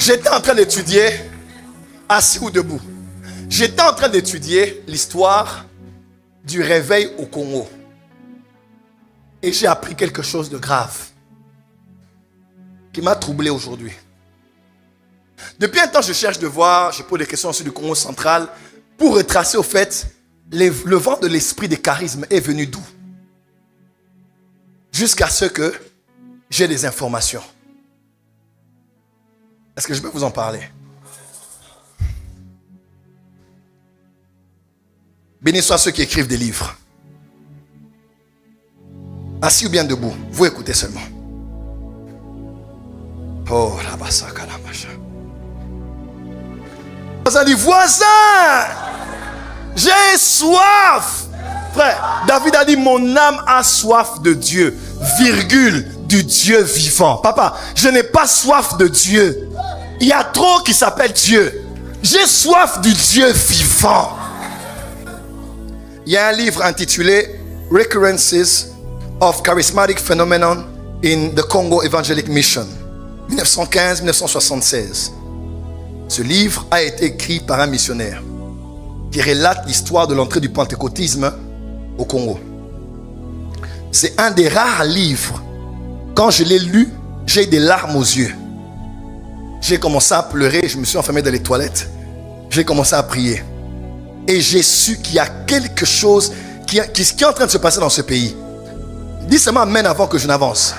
J'étais en train d'étudier, assis ou debout, j'étais en train d'étudier l'histoire du réveil au Congo. Et j'ai appris quelque chose de grave qui m'a troublé aujourd'hui. Depuis un temps, je cherche de voir, je pose des questions sur le Congo central pour retracer au fait, le vent de l'esprit des charismes est venu d'où? Jusqu'à ce que j'ai des informations. Est-ce que je peux vous en parler? Béni soient ceux qui écrivent des livres. Assis ou bien debout, vous écoutez seulement. Oh, la basaka, la macha. Vous allez dire, voisin, j'ai soif. Frère, David a dit, mon âme a soif de Dieu, virgule, du Dieu vivant. Papa, je n'ai pas soif de Dieu. Il y a trop qui s'appelle Dieu. J'ai soif du Dieu vivant. Il y a un livre intitulé Recurrences of Charismatic Phenomenon in the Congo Evangelic Mission, 1915-1976. Ce livre a été écrit par un missionnaire qui relate l'histoire de l'entrée du pentecôtisme au Congo. C'est un des rares livres. Quand je l'ai lu, j'ai eu des larmes aux yeux. J'ai commencé à pleurer, je me suis enfermé dans les toilettes. J'ai commencé à prier. Et j'ai su qu'il y a quelque chose qui est en train de se passer dans ce pays. Dis seulement amen avant que je n'avance.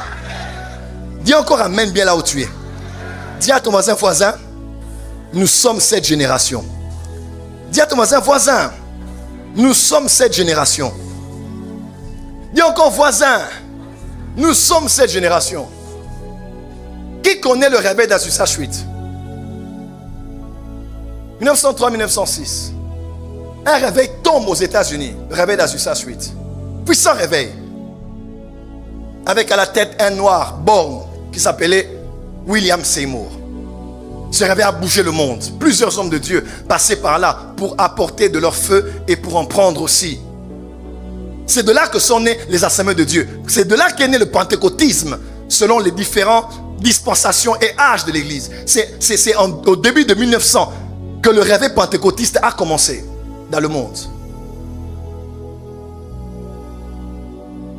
Dis encore amen bien là où tu es. Dis à ton voisin, nous sommes cette génération. Dis à ton voisin, nous sommes cette génération. Dis encore voisin, nous sommes cette génération. Qui connaît le réveil d'Azusa Street? 1903-1906. Un réveil tombe aux États-Unis. Le réveil d'Azusa Street. Puissant réveil. Avec à la tête un noir, borgne, qui s'appelait William Seymour. Ce réveil a bougé le monde. Plusieurs hommes de Dieu passaient par là pour apporter de leur feu et pour en prendre aussi. C'est de là que sont nés les assemblées de Dieu. C'est de là qu'est né le pentecôtisme, selon les différentes dispensations et âges de l'église. C'est au début de 1900 que le réveil pentecôtiste a commencé dans le monde.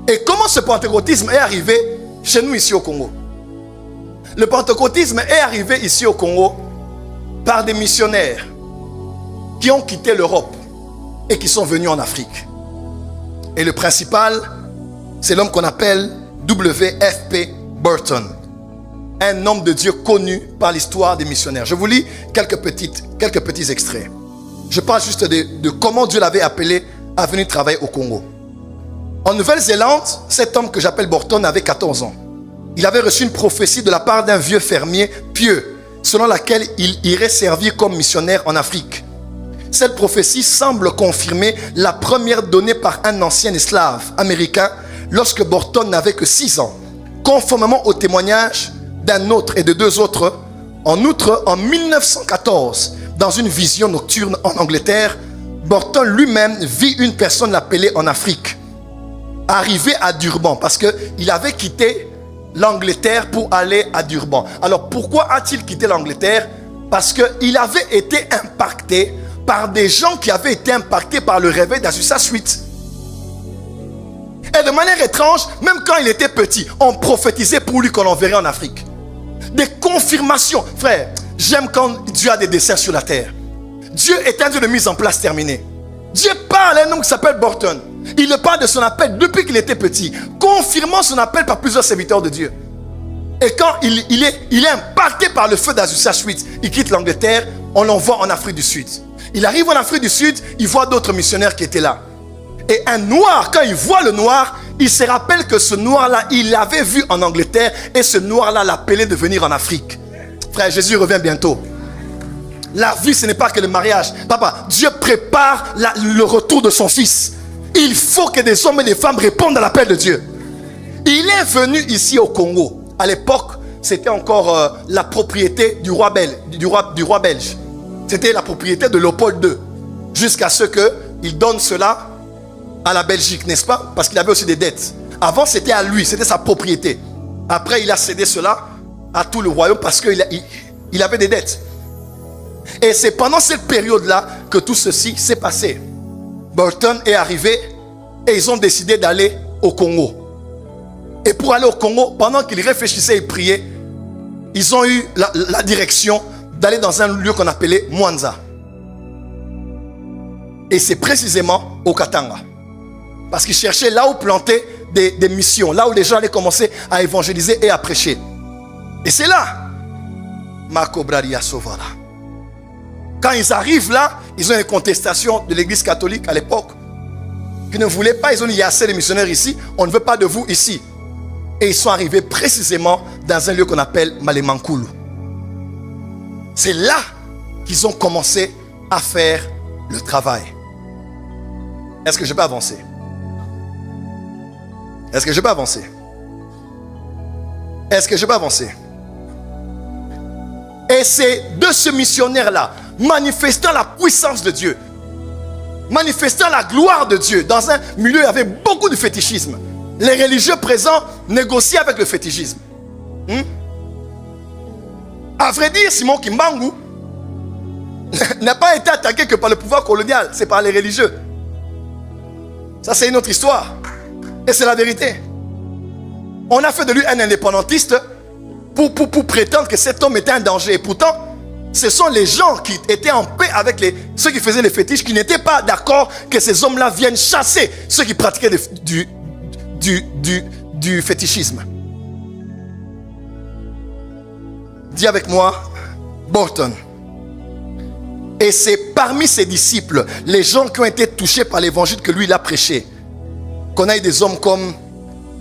Et comment ce pentecôtisme est arrivé chez nous ici au Congo? Le pentecôtisme est arrivé ici au Congo par des missionnaires qui ont quitté l'Europe et qui sont venus en Afrique. Et le principal, c'est l'homme qu'on appelle W.F.P. Burton. Un homme de Dieu connu par l'histoire des missionnaires. Je vous lis quelques petits extraits. Je parle juste de comment Dieu l'avait appelé à venir travailler au Congo. En Nouvelle-Zélande, cet homme que j'appelle Burton avait 14 ans. Il avait reçu une prophétie de la part d'un vieux fermier pieux, selon laquelle il irait servir comme missionnaire en Afrique. Cette prophétie semble confirmer la première donnée par un ancien esclave américain lorsque Burton n'avait que 6 ans. Conformément au témoignage d'un autre et de 2 autres, en outre, en 1914, dans une vision nocturne en Angleterre, Burton lui-même vit une personne l'appelée en Afrique, arrivé à Durban, parce qu'il avait quitté l'Angleterre pour aller à Durban. Alors pourquoi a-t-il quitté l'Angleterre? Parce qu'il avait été impacté par des gens qui avaient été impactés par le réveil d'Azusa Street. Et de manière étrange, même quand il était petit, on prophétisait pour lui qu'on l'enverrait en Afrique. Des confirmations. Frère, j'aime quand Dieu a des desseins sur la terre. Dieu est un Dieu de mise en place terminée. Dieu parle à un homme qui s'appelle Burton. Il le parle de son appel depuis qu'il était petit, confirmant son appel par plusieurs serviteurs de Dieu. Et quand il est impacté par le feu d'Azusa Street, il quitte l'Angleterre, on l'envoie en Afrique du Sud. Il arrive en Afrique du Sud, il voit d'autres missionnaires qui étaient là. Et un noir, quand il voit le noir, il se rappelle que ce noir-là, il l'avait vu en Angleterre et ce noir-là l'appelait de venir en Afrique. Frère, Jésus revient bientôt. La vie, ce n'est pas que le mariage. Papa, Dieu prépare le retour de son fils. Il faut que des hommes et des femmes répondent à l'appel de Dieu. Il est venu ici au Congo. À l'époque, c'était encore la propriété du roi belge. C'était la propriété de Léopold II. Jusqu'à ce qu'il donne cela à la Belgique, n'est-ce pas? Parce qu'il avait aussi des dettes. Avant, c'était à lui, c'était sa propriété. Après, il a cédé cela à tout le royaume parce que Il avait des dettes. Et c'est pendant cette période-là que tout ceci s'est passé. Burton est arrivé et ils ont décidé d'aller au Congo. Et pour aller au Congo, pendant qu'ils réfléchissaient et priaient, ils ont eu la direction d'aller dans un lieu qu'on appelait Mwanza. Et c'est précisément au Katanga. Parce qu'ils cherchaient là où planter des missions, là où les gens allaient commencer à évangéliser et à prêcher. Et c'est là, Marco Bradia Sovara. Quand ils arrivent là, ils ont une contestation de l'église catholique à l'époque, qui ne voulait pas, ils ont dit, il y a assez de missionnaires ici, on ne veut pas de vous ici. Et ils sont arrivés précisément dans un lieu qu'on appelle Malemankulu. C'est là qu'ils ont commencé à faire le travail. Est-ce que je peux avancer? Est-ce que je peux avancer? Est-ce que je peux avancer? Et c'est de ce missionnaire-là, manifestant la puissance de Dieu, manifestant la gloire de Dieu, dans un milieu où il y avait beaucoup de fétichisme. Les religieux présents négociaient avec le fétichisme. À vrai dire, Simon Kimbangu n'a pas été attaqué que par le pouvoir colonial, c'est par les religieux. Ça, c'est une autre histoire. Et c'est la vérité. On a fait de lui un indépendantiste pour prétendre que cet homme était un danger. Et pourtant, ce sont les gens qui étaient en paix avec ceux qui faisaient les fétiches, qui n'étaient pas d'accord que ces hommes-là viennent chasser ceux qui pratiquaient du fétichisme. Dis avec moi, Burton. Et c'est parmi ses disciples, les gens qui ont été touchés par l'évangile que lui il a prêché, qu'on a eu des hommes comme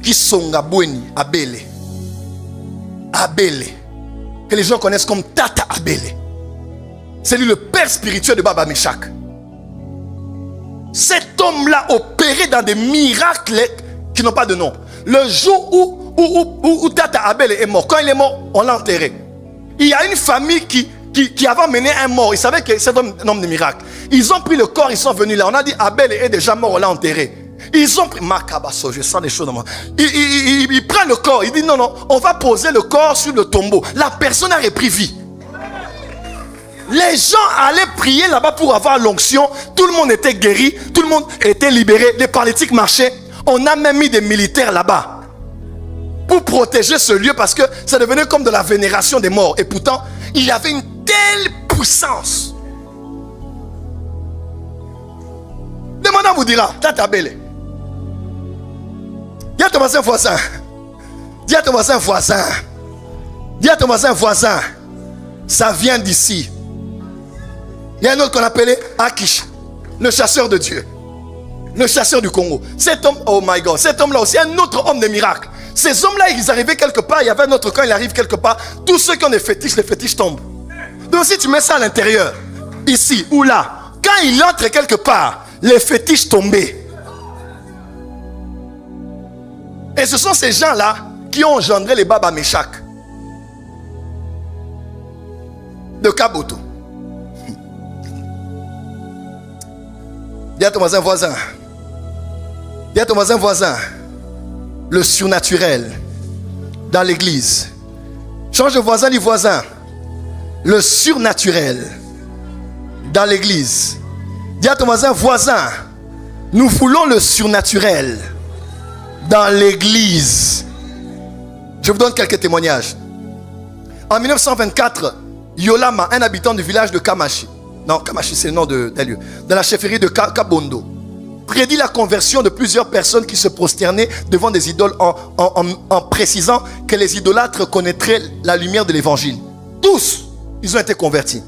Kisonga Bweni Abele, que les gens connaissent comme Tata Abele. C'est lui le père spirituel de Baba Meshach. Cet homme-là opérait dans des miracles qui n'ont pas de nom. Le jour où Tata Abele est mort, quand il est mort, on l'a enterré. Il y a une famille qui avait mené un mort. Ils savaient que c'est un homme de miracle. Ils ont pris le corps, ils sont venus là. On a dit Abel est déjà mort, on l'a enterré. Ils ont pris Makabasso, je sens des choses dans moi. Il prend le corps, il dit non, on va poser le corps sur le tombeau. La personne a repris vie. Les gens allaient prier là-bas pour avoir l'onction. Tout le monde était guéri, tout le monde était libéré. Les paralytiques marchaient. On a même mis des militaires là-bas pour protéger ce lieu parce que ça devenait comme de la vénération des morts. Et pourtant, il y avait une telle puissance. Le madame vous dira, Tata Belle. Dis à ton voisin voisin. Dis à ton voisin voisin. Dis à ton voisin voisin. Ça vient d'ici. Il y a un autre qu'on appelait Akish, le chasseur de Dieu. Le chasseur du Congo. Cet homme, oh my God, cet homme-là aussi, un autre homme de miracle. Ces hommes-là, ils arrivaient quelque part, il y avait un autre, quand il arrive quelque part, tous ceux qui ont des fétiches, les fétiches tombent. Donc si tu mets ça à l'intérieur, ici ou là, quand il entre quelque part, les fétiches tombaient. Et ce sont ces gens-là qui ont engendré les Baba Meshach de Kaboto. Dis à ton voisin voisin. Dis à ton voisin voisin. Le surnaturel dans l'église. Change de voisin, dis voisin. Le surnaturel dans l'église. Dis à ton voisin voisin. Nous voulons le surnaturel dans l'église. Je vous donne quelques témoignages. En 1924, Yolama, un habitant du village de Kamachi, non, Kamachi c'est le nom d'un lieu, dans la chefferie de Kabondo, prédit la conversion de plusieurs personnes qui se prosternaient devant des idoles en précisant que les idolâtres connaîtraient la lumière de l'évangile. Tous, ils ont été convertis.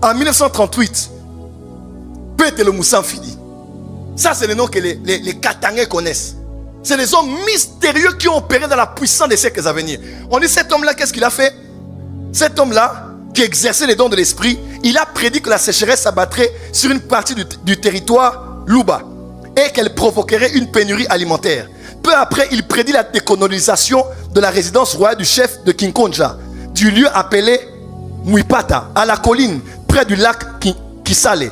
En 1938, Pete le Moussanfidi. Ça, c'est le nom que les Katangais connaissent. C'est des hommes mystérieux qui ont opéré dans la puissance des siècles à venir. On dit cet homme-là, qu'est-ce qu'il a fait? Cet homme-là, qui exerçait les dons de l'esprit, il a prédit que la sécheresse s'abattrait sur une partie du territoire Luba et qu'elle provoquerait une pénurie alimentaire. Peu après, il prédit la décolonisation de la résidence royale du chef de Kinkonja, du lieu appelé Muipata, à la colline près du lac Kisale.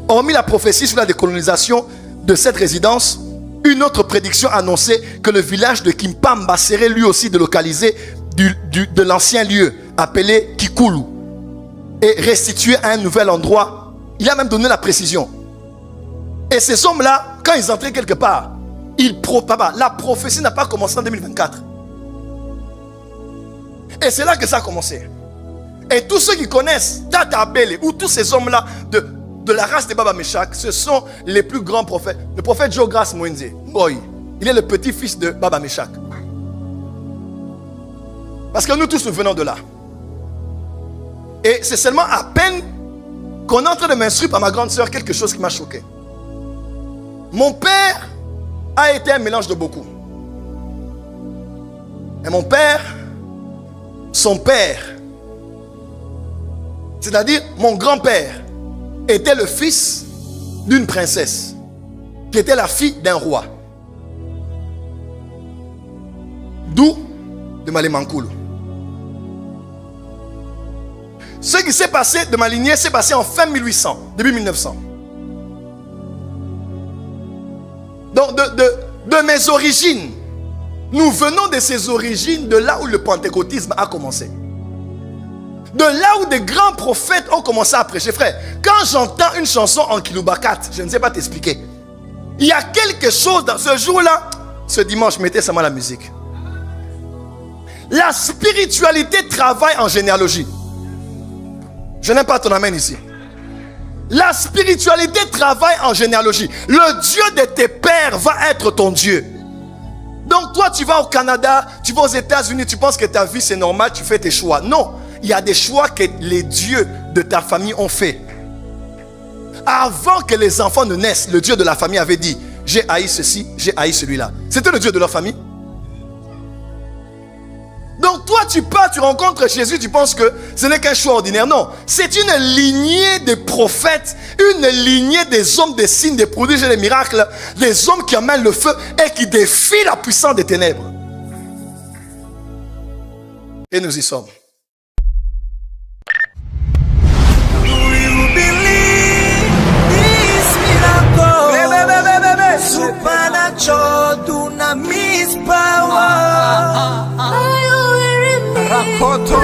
Hormis la prophétie sur la décolonisation de cette résidence, une autre prédiction annonçait que le village de Kimpamba serait lui aussi délocalisé de l'ancien lieu appelé Kikulu. et restitués à un nouvel endroit. Il a même donné la précision. Et ces hommes-là, quand ils entraient quelque part, la prophétie n'a pas commencé en 2024. Et c'est là que ça a commencé. Et tous ceux qui connaissent Tata Abele ou tous ces hommes-là de la race de Baba Meshach, ce sont les plus grands prophètes. Le prophète Joe Grace Moïse, il est le petit-fils de Baba Meshach. Parce que nous tous nous venons de là. Et c'est seulement à peine qu'on est en train de m'instruire par ma grande sœur quelque chose qui m'a choqué. Mon père a été un mélange de beaucoup. Et mon père, son père, c'est-à-dire mon grand-père, était le fils d'une princesse qui était la fille d'un roi. D'où de Malemankoulou. Ce qui s'est passé de ma lignée s'est passé en fin 1800, début 1900. Donc de mes origines, nous venons de ces origines, de là où le pentecôtisme a commencé. De là où des grands prophètes ont commencé à prêcher. Frère, quand j'entends une chanson en Kiloubakat, je ne sais pas t'expliquer. Il y a quelque chose dans ce jour-là, ce dimanche, mettez seulement la musique. La spiritualité travaille en généalogie. Je n'aime pas ton amen ici. La spiritualité travaille en généalogie. Le Dieu de tes pères va être ton Dieu. Donc toi, tu vas au Canada, tu vas aux États-Unis, tu penses que ta vie c'est normal, tu fais tes choix. Non, il y a des choix que les dieux de ta famille ont fait. Avant que les enfants ne naissent, le Dieu de la famille avait dit, j'ai haï ceci, j'ai haï celui-là. C'était le Dieu de leur famille. Donc toi tu pars, tu rencontres Jésus, tu penses que ce n'est qu'un choix ordinaire. Non, c'est une lignée de prophètes, une lignée des hommes, des signes, des prodiges et des miracles, des hommes qui amènent le feu et qui défient la puissance des ténèbres. Et nous y sommes. Supernatural dunamis power. Rakoto.